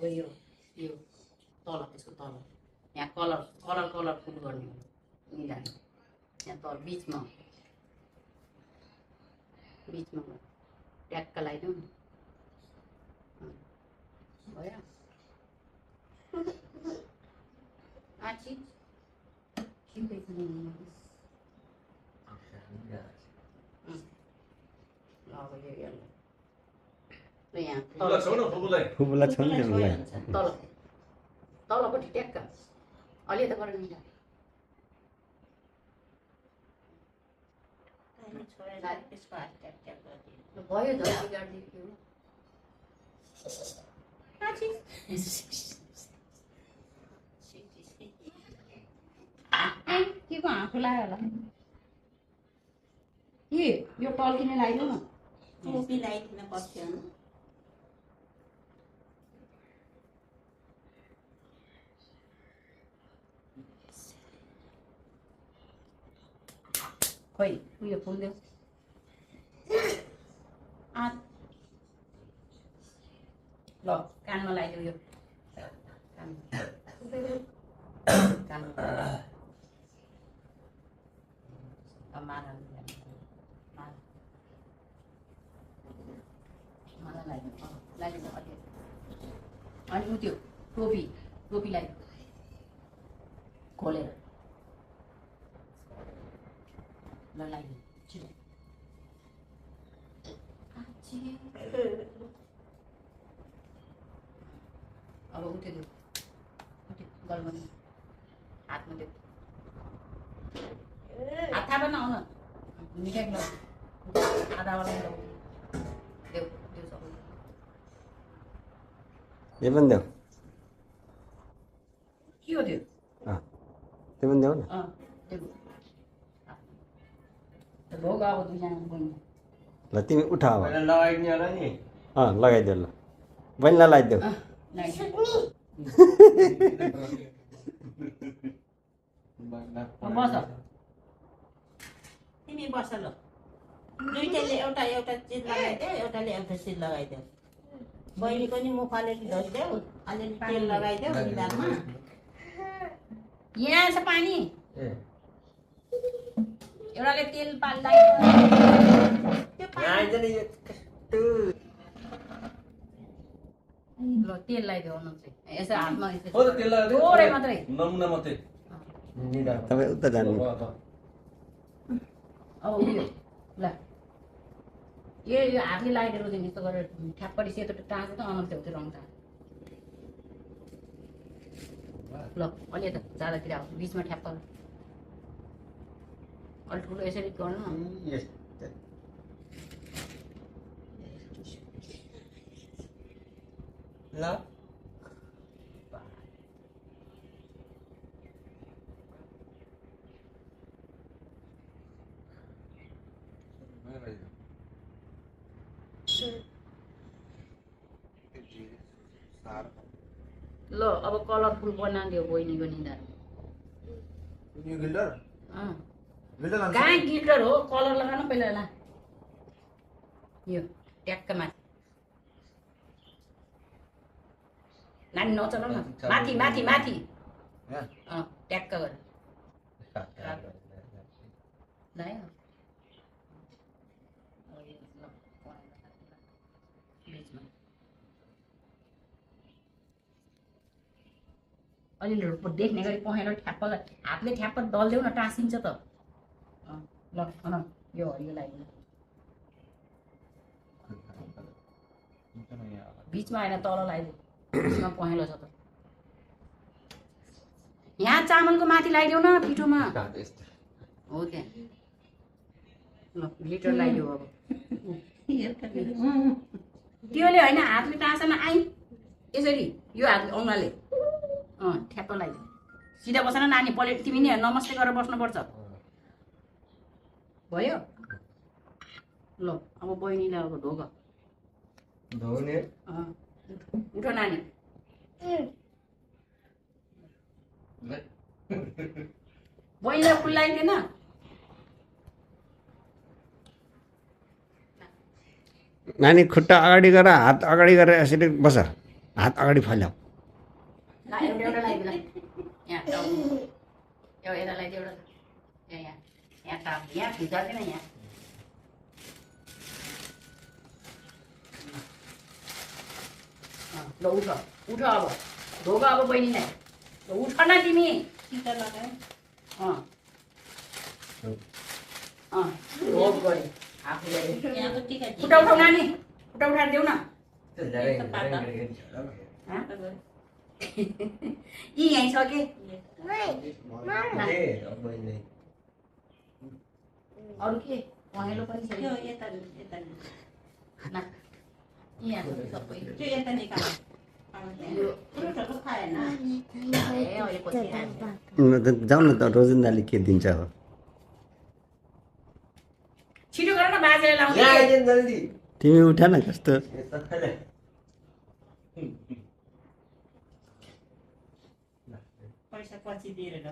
अब यो तल त्यसको तल यहाँ कलरफुल गर्ने मिलाएर यहाँ तल बिचमा ट्याक्क लगाइदिउँ न भयो आछि फुबुला छ नि तलपट्टि ट्याक्क अलि त गरेर मिला भयो झन् बिगाडिदियो के को आँखो लाग्यो होला के यो टल्किने लगाइदिउँ न टोपी लगाइदिन पर्थ्यो खोइ उयो फुल्देऊ ल कानमा लगाइदेऊ यो माला लगाइदिनु अलि अनि उ त्यो टोपी लगाइदिनु खोलेर ल लगाइदिनु छिटो अब उठ्यो देऊ गल्मा हातमा देऊ हात थाहा न आउन मिठाई ल आधावाला देऊ देऊ सबै यो पनि देऊ के हो त्यो त्यो पनि देऊ न भोग अब दुईजना बहिनी ल तिमी उठा अब लगाइदिने होला नि लगाइदेऊ ल बहिनीलाई लगाइदेऊ बस तिमी बस ल दुईटैले एउटा चिज लगाइदेऊ एउटाले एउटा चिज लगाइदेऊ बहिनीको नि मुख अलिअलि धोइदेऊ अलिअलि तेल लगाइदेऊ निधारमा यहाँ छ पानी एउटाले तेल पाल्दै ल तेल लगाइदेऊ न चाहिँ यसो हातमा थोरै मात्रै नमुना मात्रै तपाईँ उता जानु अब उयो ल यो हातले लगाइदिएर चाहिँ यस्तो गरेर ठ्याप्पडी सेतो टाँचो त अनन्त त्यो रङ त ल अलि त जाँदाखेरि अब बिचमा ठ्याप्प अलि ठुलो यसरी गर्नु ल ल अब कलरफुल बनाइदियो बहिनीको निधार कहाँ गिल्डर हो कलर लगाउनु पहिला ला यो ट्याक्क माथि नानी नचलाउ न माथि माथि माथि ट्याक्क गर लगायो अलिअलि देख्ने गरी पहेँलो ठ्याप्प हातले ठ्याप्प दल्देऊ न टाँसिन्छ त ल यो हरियो लगाइदिनु बिचमा होइन तल लगाइदिनु बिचमा पहेँलो छ त यहाँ चामलको माथि लगाइदेऊ न पिठोमा हो त्यहाँ ल ग्लिटर लगाइदेऊ अब त्योले होइन हातले टाँसन आइ यसरी यो हातले औँलाले ठ्याप्प लगाइदिनु सिधा बस न नानी पलेट तिमी नि नमस्ते गरेर बस्नुपर्छ भयो ल अब बहिनीलाई अब ढोग धुने उठ नानी बहिनीलाई फुल लगाइदिएन नानी खुट्टा अगाडि गरेर हात अगाडि गरेर यसरी बस हात अगाडि फैलाऊ ल एउटा एउटा लगाइदिनु ल यहाँ टाउको यता लगाइदियो एउटा यहाँ यहाँ टाउको यहाँ भित्र यहाँ ल उठ उठ अब ढोग अब बहिनीलाई ल उठ न तिमी टिका लगाए ढोग गरे आफूले यहाँको टिका खुट्टा उठाउ नानी खुट्टा उठाएर देऊ न यी यहीँ छ कि अरू के पहेँलो पनि छ त्यो यता यता न यहाँ छ सबै त्यो यता निकाल यो फ्रुटहरू खाएन ए अहिले पछि खान्छ जाऊ न त रोजिन्दाले के दिन्छ अब छिटो गर न बाजेले लाउँछ जल्दी तिमी उठ न कस्तो पैसा पछि दिएर ल